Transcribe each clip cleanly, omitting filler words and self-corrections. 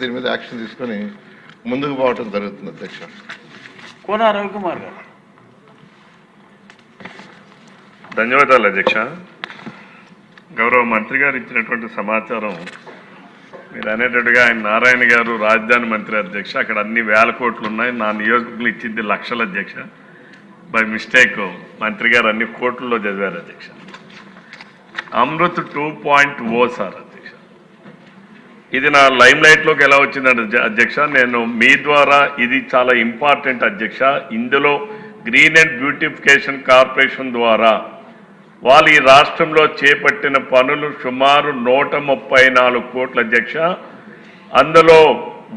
దీని మీద యాక్షన్ తీసుకొని ముందుకు పోవటం జరుగుతుంది. అధ్యక్ష కోన రవికుమార్ గారు. ధన్యవాదాలు అధ్యక్ష. గౌరవ మంత్రి గారు ఇచ్చినటువంటి సమాచారం మీరు అనేటట్టుగా ఆయన నారాయణ గారు రాజధాని మంత్రి అధ్యక్ష, అక్కడ అన్ని వేల కోట్లు ఉన్నాయి, నా నియోజకవర్గంలో ఇచ్చింది లక్షల అధ్యక్ష. బై మిస్టేక్ మంత్రి గారు అన్ని కోట్లలో చదివారు అధ్యక్ష. అమృత్ 2.0 సార్ అధ్యక్ష, ఇది నా లైమ్ లైట్లోకి ఎలా వచ్చిందంటే అధ్యక్ష, నేను మీ ద్వారా ఇది చాలా ఇంపార్టెంట్ అధ్యక్ష. ఇందులో గ్రీన్ అండ్ బ్యూటిఫికేషన్ కార్పొరేషన్ ద్వారా వాళ్ళు ఈ రాష్ట్రంలో చేపట్టిన పనులు సుమారు 134 కోట్ల అధ్యక్ష. అందులో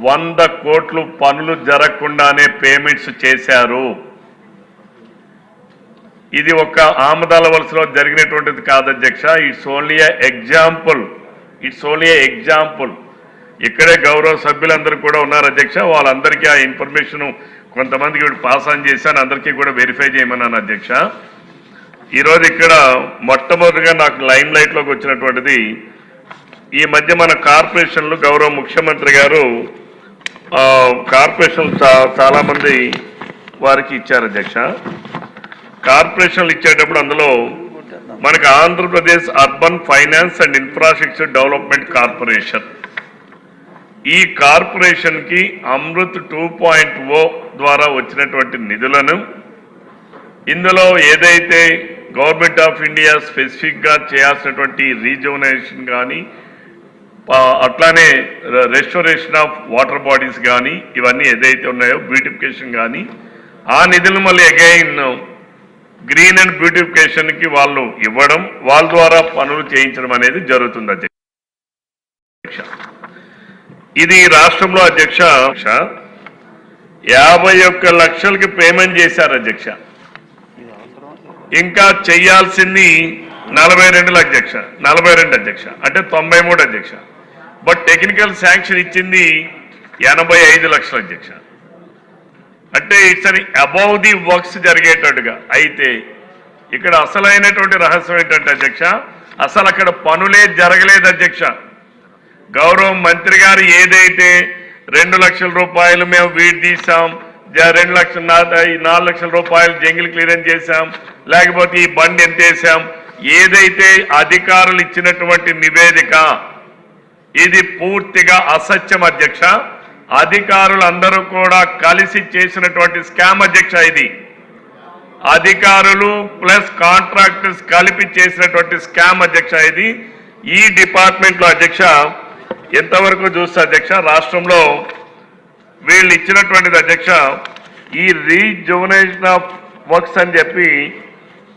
100 కోట్లు పనులు జరగకుండానే పేమెంట్స్ చేశారు. ఇది ఒక ఆమదాల వలసలో జరిగినటువంటిది కాదు అధ్యక్ష. It's only example. ఇక్కడే గౌరవ సభ్యులందరూ కూడా ఉన్నారు అధ్యక్ష. వాళ్ళందరికీ ఆ ఇన్ఫర్మేషన్ కొంతమందికి పాస్ ఆన్ చేశాను, అందరికీ కూడా వెరిఫై చేయమన్నాను అధ్యక్ష. ఈరోజు ఇక్కడ మొట్టమొదటిగా నాకు లైమ్ లైట్లోకి వచ్చినటువంటిది ఈ మధ్య మన కార్పొరేషన్లు గౌరవ ముఖ్యమంత్రి గారు కార్పొరేషన్లు చాలామంది వారికి ఇచ్చారు అధ్యక్ష. కార్పొరేషన్లు ఇచ్చేటప్పుడు అందులో మనకు Andhra Pradesh urban finance and infrastructure development corporation, ఈ కార్పొరేషన్కి అమృత్ 2.0 ద్వారా వచ్చినటువంటి నిధులను ఇందులో ఏదైతే గవర్నమెంట్ ఆఫ్ ఇండియా స్పెసిఫిక్గా చేయాల్సినటువంటి రీజోనేషన్ కానీ అట్లానే రెస్టోరేషన్ ఆఫ్ వాటర్ బాడీస్ కానీ ఇవన్నీ ఏదైతే ఉన్నాయో బ్యూటిఫికేషన్ కానీ ఆ నిధులు మళ్ళీ అగైన్ గ్రీన్ అండ్ బ్యూటిఫికేషన్కి వాళ్ళు ఇవ్వడం, వాళ్ళ ద్వారా పనులు చేయించడం అనేది జరుగుతుంది అధ్యక్ష. ఇది రాష్ట్రంలో అధ్యక్ష 51 లక్షలకి పేమెంట్ చేశారు అధ్యక్ష. ఇంకా చేయాల్సింది 42 అధ్యక్ష, అంటే 93 అధ్యక్ష. బట్ టెక్నికల్ శాంక్షన్ ఇచ్చింది 85 లక్షలు అధ్యక్ష. అంటే ఇట్స్ అని అబౌవ్ ది వర్క్స్ జరిగేటట్టుగా. అయితే ఇక్కడ అసలైనటువంటి రహస్యం ఏంటంటే అధ్యక్ష, అసలు అక్కడ పనులే జరగలేదు అధ్యక్ష. గౌరవ మంత్రి గారు ఏదైతే 2 లక్షల రూపాయలు మేము వీడి తీసాం, 4 లక్షల రూపాయలు జంగిల్ క్లియరెన్స్ చేశాం, లేకపోతే ఈ బండి ఎంత వేసాం, ఏదైతే అధికారులు ఇచ్చినటువంటి నివేదిక ఇది పూర్తిగా అసత్యం అధ్యక్ష. అధికారులందరూ కూడా కలిసి చేసినటువంటి స్కామ్ అధ్యక్ష. ఇది అధికారులు ప్లస్ కాంట్రాక్టర్స్ కలిపి చేసినటువంటి స్కామ్ అధ్యక్ష. ఇది ఈ డిపార్ట్మెంట్లో అధ్యక్ష ఎంతవరకు చూస్తే అధ్యక్ష, రాష్ట్రంలో వీళ్ళు ఇచ్చినటువంటిది అధ్యక్ష, ఈ రీజోనేషన్ ఆఫ్ వర్క్స్ అని చెప్పి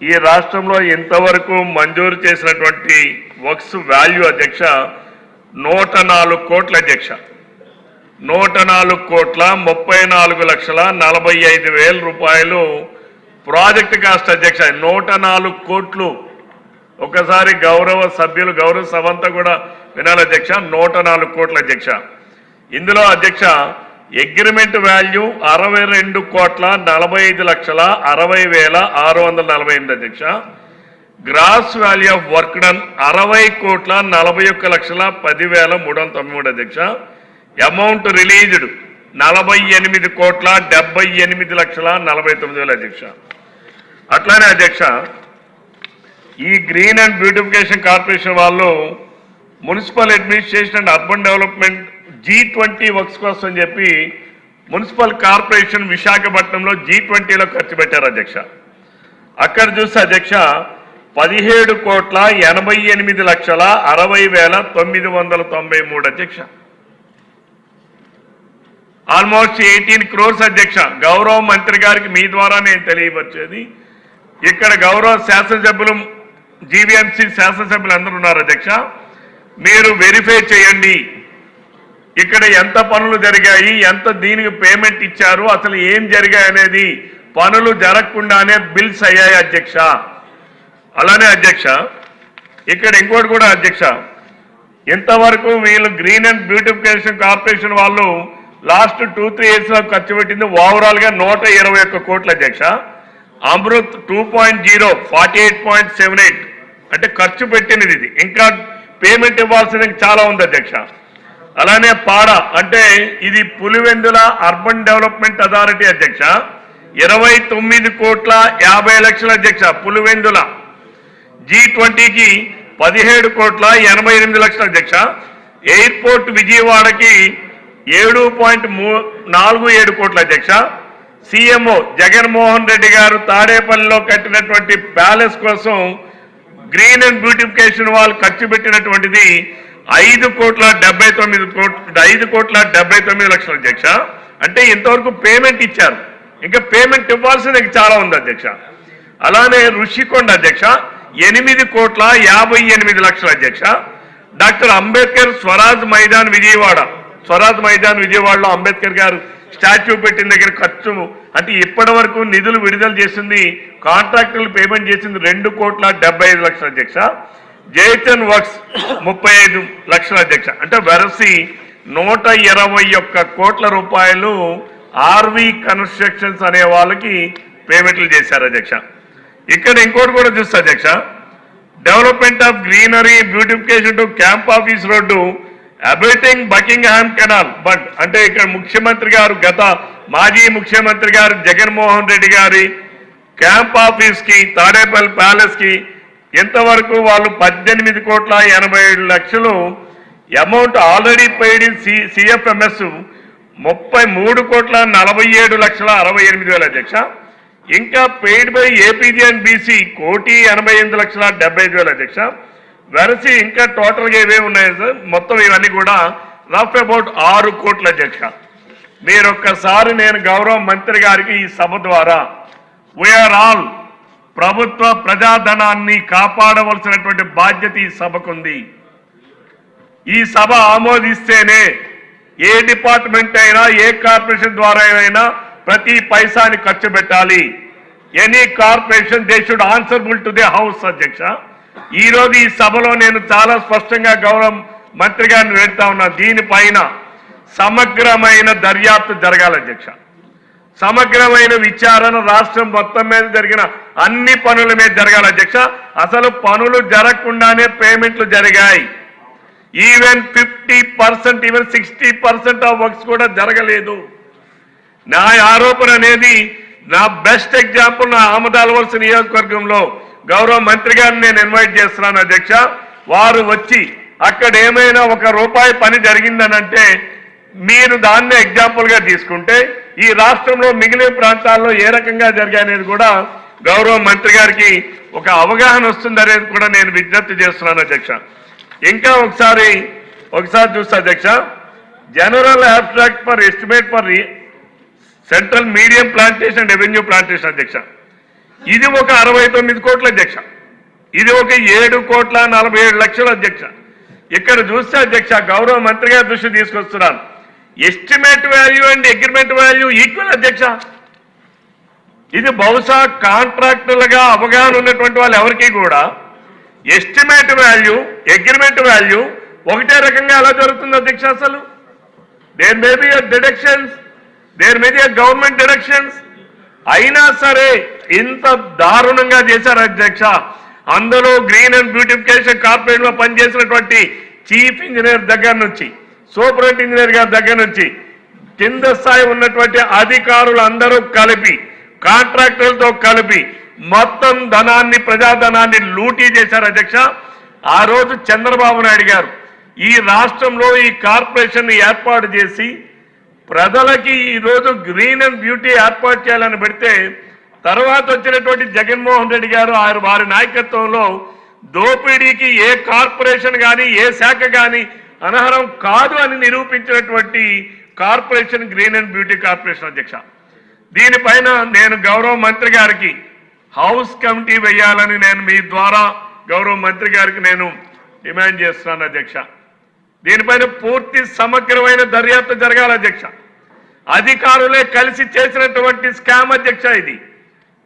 ఈ రాష్ట్రంలో ఎంతవరకు మంజూరు చేసినటువంటి వర్క్స్ వాల్యూ అధ్యక్ష 104 కోట్ల అధ్యక్ష. 104 కోట్ల 34,45,000 రూపాయలు ప్రాజెక్ట్ కాస్ట్ అధ్యక్ష. 104 కోట్లు. ఒకసారి గౌరవ సభ్యులు గౌరవ సభంతా కూడా వినాలి అధ్యక్ష. 104 కోట్ల అధ్యక్ష. ఇందులో అధ్యక్ష అగ్రిమెంట్ వాల్యూ 62,45,60,608 అధ్యక్ష. Gross value of work done 60,41,10,393 అధ్యక్ష. అమౌంట్ రిలీజ్డ్ 48,78,49,000 అధ్యక్ష. అట్లానే అధ్యక్ష ఈ గ్రీన్ అండ్ బ్యూటిఫికేషన్ కార్పొరేషన్ వాళ్ళు municipal administration and urban development G20 works కోసం చెప్పి మున్సిపల్ కార్పొరేషన్ విశాఖపట్నంలో G20లో ఖర్చు పెట్టారు అధ్యక్ష. అక్కడ చూస్తే అధ్యక్ష 17,88,60,993 అధ్యక్ష. ఆల్మోస్ట్ 18 crores అధ్యక్ష. గౌరవ మంత్రి గారికి మీ ద్వారా నేను తెలియపరిచేది, ఇక్కడ గౌరవ శాసనసభ్యులు జీవీఎంసీ శాసనసభ్యులు అందరూ ఉన్నారు అధ్యక్ష. మీరు వెరిఫై చేయండి ఇక్కడ ఎంత పనులు జరిగాయి, ఎంత దీనికి పేమెంట్ ఇచ్చారు, అసలు ఏం జరిగాయి అనేది. పనులు జరగకుండానే బిల్స్ అయ్యాయి అధ్యక్ష. అలానే అధ్యక్ష ఇక్కడ ఇంకోటి కూడా అధ్యక్ష, ఇంతవరకు వీళ్ళు గ్రీన్ అండ్ బ్యూటిఫికేషన్ కార్పొరేషన్ వాళ్ళు లాస్ట్ 2-3 yearsలో ఖర్చు పెట్టింది ఓవరాల్గా 121 కోట్ల అధ్యక్ష. అమృత్ 2.0 48.78 అంటే ఖర్చు పెట్టినది ఇది. ఇంకా పేమెంట్ ఇవ్వాల్సింది చాలా ఉంది అధ్యక్ష. అలానే పాడ అంటే ఇది పులివెందుల అర్బన్ డెవలప్మెంట్ అథారిటీ అధ్యక్ష 29,50,00,000 అధ్యక్ష పులివెందుల. G20కి 17,88,00,000 అధ్యక్ష. ఎయిర్పోర్ట్ విజయవాడకి 7.47 కోట్ల అధ్యక్ష. సీఎంఓ జగన్మోహన్ రెడ్డి గారు తాడేపల్లిలో కట్టినటువంటి ప్యాలెస్ కోసం గ్రీన్ అండ్ బ్యూటిఫికేషన్ వాళ్ళు ఖర్చు పెట్టినటువంటిది 5,79,00,000 అధ్యక్ష. అంటే ఇంతవరకు పేమెంట్ ఇచ్చారు, ఇంకా పేమెంట్ ఇవ్వాల్సింది చాలా ఉంది అధ్యక్ష. అలానే ఋషికొండ అధ్యక్ష 8,58,00,000 అధ్యక్ష. డాక్టర్ అంబేద్కర్ స్వరాజ్ మైదాన్ విజయవాడలో అంబేద్కర్ గారు స్టాచ్యూ పెట్టిన దగ్గర ఖర్చు అంటే ఇప్పటి వరకు నిధులు విడుదల చేసింది, కాంట్రాక్టర్లు పేమెంట్ చేసింది 2,75,00,000 అధ్యక్ష. జేచన్ వర్క్స్ 35,00,000 అధ్యక్ష. అంటే వెరసి 121 కోట్ల రూపాయలు ఆర్వి కన్స్ట్రక్షన్స్ అనే వాళ్ళకి పేమెంట్లు చేశారు అధ్యక్ష. ఇక్కడ ఇంకోటి కూడా చూస్తా అధ్యక్ష, development of greenery beautification to camp office road abutting Buckingham canal but అంటే ఇక్కడ ముఖ్యమంత్రి గారు మాజీ ముఖ్యమంత్రి గారు జగన్మోహన్ రెడ్డి గారి క్యాంప్ ఆఫీస్ కి తాడేపల్లి ప్యాలెస్ కి ఎంతవరకు వాళ్ళు 18,87,00,000 amount already paid in CFMS 33,47,68,000 అధ్యక్ష. ఇంకా paid by APG and BC 1,88,75,000 అధ్యక్ష. వెరసి ఇంకా టోటల్ గా ఇవే ఉన్నాయి సార్, మొత్తం ఇవన్నీ కూడా రఫ్ అబౌట్ 6 కోట్ల అధ్యక్ష. మీరొక్కసారి నేను గౌరవ మంత్రి గారికి ఈ సభ ద్వారా వీఆర్ ఆల్ ప్రభుత్వ ప్రజాధనాన్ని కాపాడవలసినటువంటి బాధ్యత ఈ సభకుంది. ఈ సభ ఆమోదిస్తేనే ఏ డిపార్ట్మెంట్ అయినా ఏ కార్పొరేషన్ ద్వారా అయినా ప్రతి పైసాని ఖర్చు పెట్టాలి. Any corporation they should answerable to the house అధ్యక్ష. ఈ రోజు ఈ సభలో నేను చాలా స్పష్టంగా గౌరవ మంత్రి గారిని వేడుతా ఉన్నా, దీనిపైన సమగ్రమైన దర్యాప్తు జరగాలి అధ్యక్ష. సమగ్రమైన విచారణ రాష్ట్రం మొత్తం మీద జరిగిన అన్ని పనుల మీద జరగాలి అధ్యక్ష. అసలు పనులు జరగకుండానే పేమెంట్లు జరిగాయి. ఈవెన్ 50%, ఈవెన్ 60% ఆఫ్ వర్క్స్ కూడా జరగలేదు. నా ఆరోపణ అనేది నా బెస్ట్ ఎగ్జాంపుల్ నా ఆమదాలవలస నియోజకవర్గంలో గౌరవ మంత్రి గారిని నేను ఇన్వైట్ చేస్తున్నాను అధ్యక్ష. వారు వచ్చి అక్కడ ఏమైనా ₹1 పని జరిగిందనంటే మీరు దాన్ని ఎగ్జాంపుల్ గా తీసుకుంటే ఈ రాష్ట్రంలో మిగిలిన ప్రాంతాల్లో ఏ రకంగా జరిగాయనేది కూడా గౌరవ మంత్రి గారికి ఒక అవగాహన వస్తుందనేది కూడా నేను విజ్ఞప్తి చేస్తున్నాను అధ్యక్ష. ఇంకా ఒకసారి చూస్తా అధ్యక్ష, general abstract for estimate for central medium plantation and revenue plantation అధ్యక్ష, ఇది ఒక 69 కోట్ల అధ్యక్ష. ఇది ఒక 7,47,00,000 అధ్యక్ష. ఇక్కడ చూస్తే అధ్యక్ష గౌరవ మంత్రి గారి దృష్టి తీసుకొస్తున్నాను, estimate value and agreement value equal అధ్యక్ష. ఇది బహుశా కాంట్రాక్టులుగా అవగాహన ఉన్నటువంటి వాళ్ళు ఎవరికి కూడా ఎస్టిమేట్ వాల్యూ అగ్రిమెంట్ వాల్యూ ఒకటే రకంగా ఎలా జరుగుతుంది అధ్యక్ష? అసలు there may be deductions, there may be government deductions. అయినా సరే ఇంత దారుణంగా చేశారు అధ్యక్ష. అందులో గ్రీన్ అండ్ బ్యూటిఫికేషన్ కార్పొరేట్ లో పనిచేసినటువంటి చీఫ్ ఇంజనీర్ దగ్గర నుంచి సూపరింటెండెంట్ ఇంజనీర్ గారి దగ్గర నుంచి కింద స్థాయి ఉన్నటువంటి అధికారులు అందరూ కలిపి కాంట్రాక్టర్లతో కలిపి మొత్తం ధనాన్ని ప్రజాధనాన్ని లూటీ చేశారు అధ్యక్ష. ఆ రోజు చంద్రబాబు నాయుడు గారు ఈ రాష్ట్రంలో ఈ కార్పొరేషన్ ఏర్పాటు చేసి ప్రజలకి ఈరోజు గ్రీన్ అండ్ బ్యూటీ ఏర్పాటు చేయాలని పెడితే తర్వాత వచ్చినటువంటి జగన్మోహన్ రెడ్డి గారు వారి నాయకత్వంలో దోపిడీకి ఏ కార్పొరేషన్ కానీ ఏ శాఖ కానీ అనర్హం కాదు అని నిరూపించినటువంటి corporation green and beauty corporation అధ్యక్ష. దీనిపైన నేను గౌరవ మంత్రి గారికి హౌస్ కమిటీ వేయాలని నేను మీ ద్వారా గౌరవ మంత్రి గారికి నేను డిమాండ్ చేస్తున్నాను అధ్యక్ష. దీనిపైన పూర్తి సమగ్రమైన దర్యాప్తు జరగాలి అధ్యక్ష. అధికారులే కలిసి చేసినటువంటి స్కామ్ అధ్యక్ష, ఇది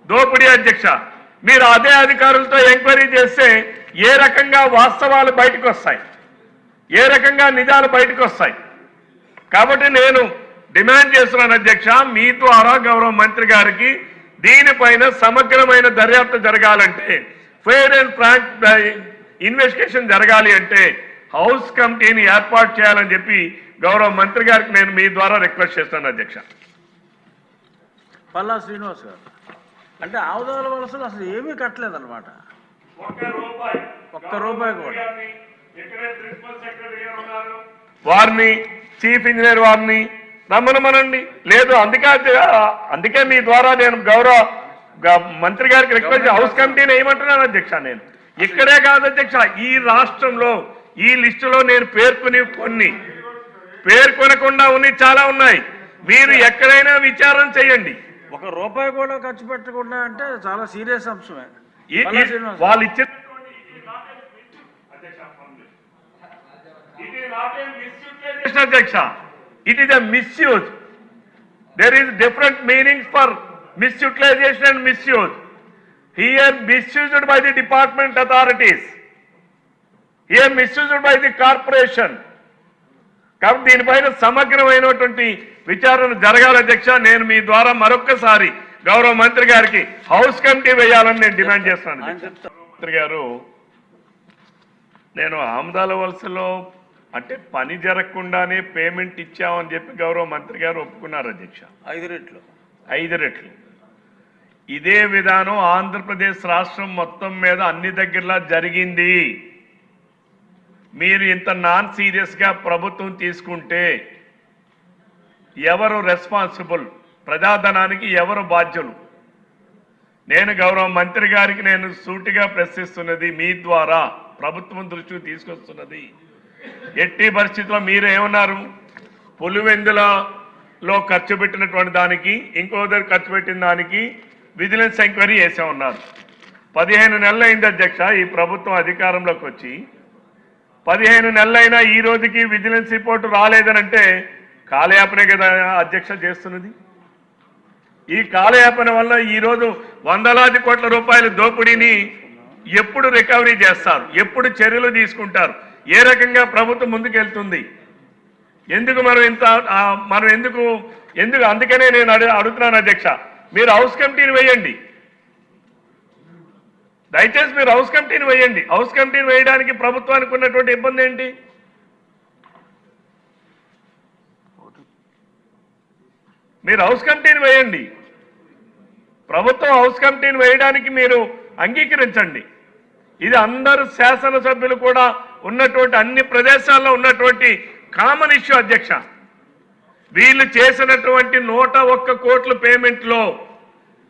దోపిడీ అధ్యక్ష. మీరు అదే అధికారులతో ఎంక్వైరీ చేస్తే ఏ రకంగా వాస్తవాలు బయటకు వస్తాయి, ఏ రకంగా నిజాలు బయటకు వస్తాయి. కాబట్టి నేను డిమాండ్ చేస్తున్నాను అధ్యక్ష, మీ ద్వారా గౌరవ మంత్రి గారికి దీనిపైన సమగ్రమైన దర్యాప్తు జరగాలంటే, ఫెయిర్ అండ్ ఫ్రాంక్ ఇన్వెస్టిగేషన్ జరగాలి అంటే హౌస్ కమిటీని ఏర్పాటు చేయాలని చెప్పి గౌరవ మంత్రి గారికి నేను మీ ద్వారా రిక్వెస్ట్ చేస్తాను అధ్యక్ష. పల్లా శ్రీనివాస్ గారు అంటే ఆవుదాల వలసలు అసలు ఏమీ కట్టలేదన్నమాట, ఒక్క రూపాయి కూడా. వారిని చీఫ్ ఇంజనీర్ వారిని రమ్మనమనండి. లేదు అందుకే మీ ద్వారా నేను గౌరవ మంత్రి గారికి రిక్వెస్ట్ హౌస్ కమిటీని ఏమంటున్నాను అధ్యక్ష. నేను ఇక్కడే కాదు అధ్యక్ష, ఈ రాష్ట్రంలో ఈ లిస్టులో నేను పేర్కొనకుండా ఉన్నాయి చాలా ఉన్నాయి. మీరు ఎక్కడైనా విచారణ చేయండి. ఒక రూపాయి కూడా ఖర్చు పెట్టకుండా అంటే చాలా సీరియస్ అంశమే. వాళ్ళు ఇచ్చిన అధ్యక్ష, it is a misuse. There is different meanings for misutilization and misuse. Here misused by the department authorities, here misused by the corporation. కాబట్టి దీనిపైన సమగ్రమైనటువంటి విచారణ జరగాలి అధ్యక్ష. నేను మీ ద్వారా మరొక్కసారి గౌరవ మంత్రి గారికి హౌస్ కమిటీ వేయాలని నేను డిమాండ్ చేస్తాను. మంత్రి గారు, నేను ఆమదాల వలసలో అంటే పని జరగకుండానే పేమెంట్ ఇచ్చామని చెప్పి గౌరవ మంత్రి గారు ఒప్పుకున్నారు అధ్యక్ష. 5 రెట్లు. ఇదే విధానం ఆంధ్రప్రదేశ్ రాష్ట్రం మొత్తం మీద అన్ని దగ్గరలా జరిగింది. మీరు ఇంత నాన్ సీరియస్గా ప్రభుత్వం తీసుకుంటే ఎవరు రెస్పాన్సిబుల్? ప్రజాధనానికి ఎవరు బాధ్యులు? నేను గౌరవ మంత్రి గారికి నేను సూటిగా ప్రశ్నిస్తున్నది, మీ ద్వారా ప్రభుత్వం దృష్టికి తీసుకొస్తున్నది. ఎట్టి పరిస్థితుల్లో మీరు ఏమన్నారు? పులివెందులలో ఖర్చు పెట్టినటువంటి దానికి ఇంకో దగ్గర ఖర్చు పెట్టిన దానికి విజిలెన్స్ ఎంక్వైరీ చేసామన్నారు. 15 నెలలు అయింది అధ్యక్ష ఈ ప్రభుత్వం అధికారంలోకి వచ్చి. 15 నెలలైనా ఈ రోజుకి విజిలెన్స్ రిపోర్టు రాలేదనంటే కాలయాపనే కదా అధ్యక్ష చేస్తున్నది. ఈ కాలయాపన వల్ల ఈరోజు వందలాది కోట్ల రూపాయల దోపిడీని ఎప్పుడు రికవరీ చేస్తారు? ఎప్పుడు చర్యలు తీసుకుంటారు? ఏ రకంగా ప్రభుత్వం ముందుకెళ్తుంది? ఎందుకు మనం ఎందుకు అందుకనే నేను అడుగుతున్నాను అధ్యక్ష, మీరు హౌస్ కమిటీని వేయండి. దయచేసి మీరు హౌస్ కమిటీని వేయండి. హౌస్ కమిటీని వేయడానికి ప్రభుత్వానికి ఉన్నటువంటి ఇబ్బంది ఏంటి? మీరు హౌస్ కమిటీని వేయండి. ప్రభుత్వం హౌస్ కమిటీని వేయడానికి మీరు అంగీకరించండి. ఇది అందరు శాసనసభ్యులు కూడా ఉన్నటువంటి అన్ని ప్రదేశాల్లో ఉన్నటువంటి కామన్ ఇష్యూ అధ్యక్ష. వీళ్ళు చేసినటువంటి 101 కోట్ల పేమెంట్ లో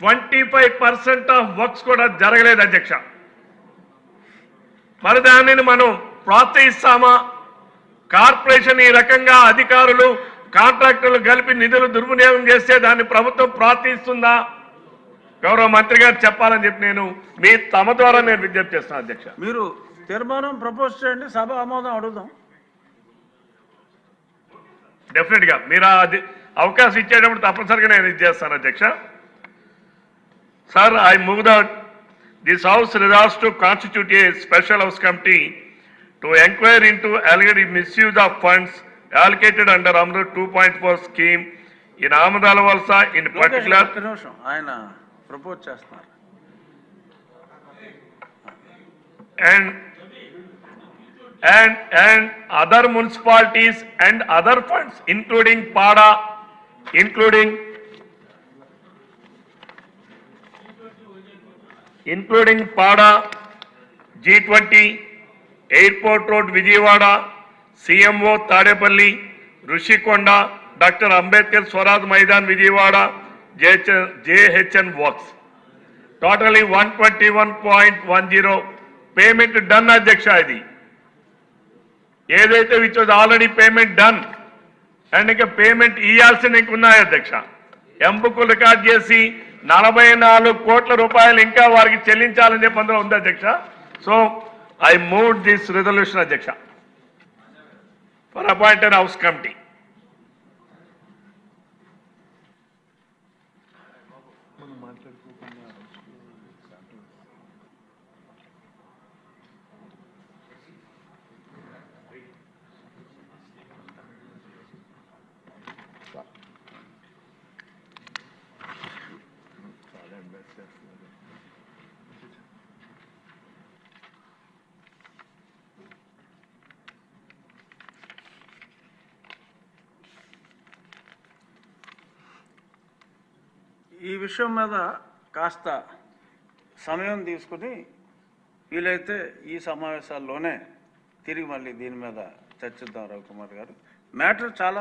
25% ఆఫ్ వర్క్స్ కూడా జరగలేదు అధ్యక్ష. మరి దానిని మనం ప్రోత్సహిస్తామా? కార్పొరేషన్ ఈ రకంగా అధికారులు కాంట్రాక్టర్లు కలిపి నిధులు దుర్వినియోగం చేస్తే దాన్ని ప్రభుత్వం ప్రోత్సహిస్తుందా? గౌరవ మంత్రి గారు చెప్పాలని చెప్పి నేను తమ ద్వారా నేను విజ్ఞప్తి చేస్తాను అధ్యక్ష. మీరు తీర్మానం ప్రపోజ్ చేయండి, సభ ఆమోదం అడుగుదాం. డెఫినెట్ గా మీరు అవకాశం ఇచ్చేటప్పుడు తప్పనిసరిగా నేను ఇది చేస్తాను అధ్యక్ష. Sir, I move that this house resolves to constitute A special house committee to enquire into alleged misuse of funds allocated under Amrut 2.4 scheme in Amadala వలస in particular. ఆయన ప్రపోజ్ చేస్తున్నారు. and other municipalities and other funds including PADA, including PADA, G20, Airport Road Vijayawada, CMO Tadepalli, Rushikonda, Dr. Ambedkar Swaraj Maidan Vijayawada, JHN Works. Totally 121.10 payment done అధ్యక్ష. ఇది ఏదైతే which was already payment done and ఇంకా payment ఇవ్వాల్సిన ఉన్నాయి అధ్యక్ష. ఎంబుకు record చేసి 44 కోట్ల రూపాయలు ఇంకా వారికి చెల్లించాలని చెప్పి అందులో ఉంది అధ్యక్ష. So I move this resolution అధ్యక్ష ఫర్ అపాయింటెడ్ హౌస్ కమిటీ. ఈ విషయం మీద కాస్త సమయం తీసుకుని వీలైతే ఈ సమావేశాల్లోనే తిరిగి మళ్ళీ దీని మీద చర్చిద్దాం రవికుమార్ గారు. మ్యాటర్ చాలా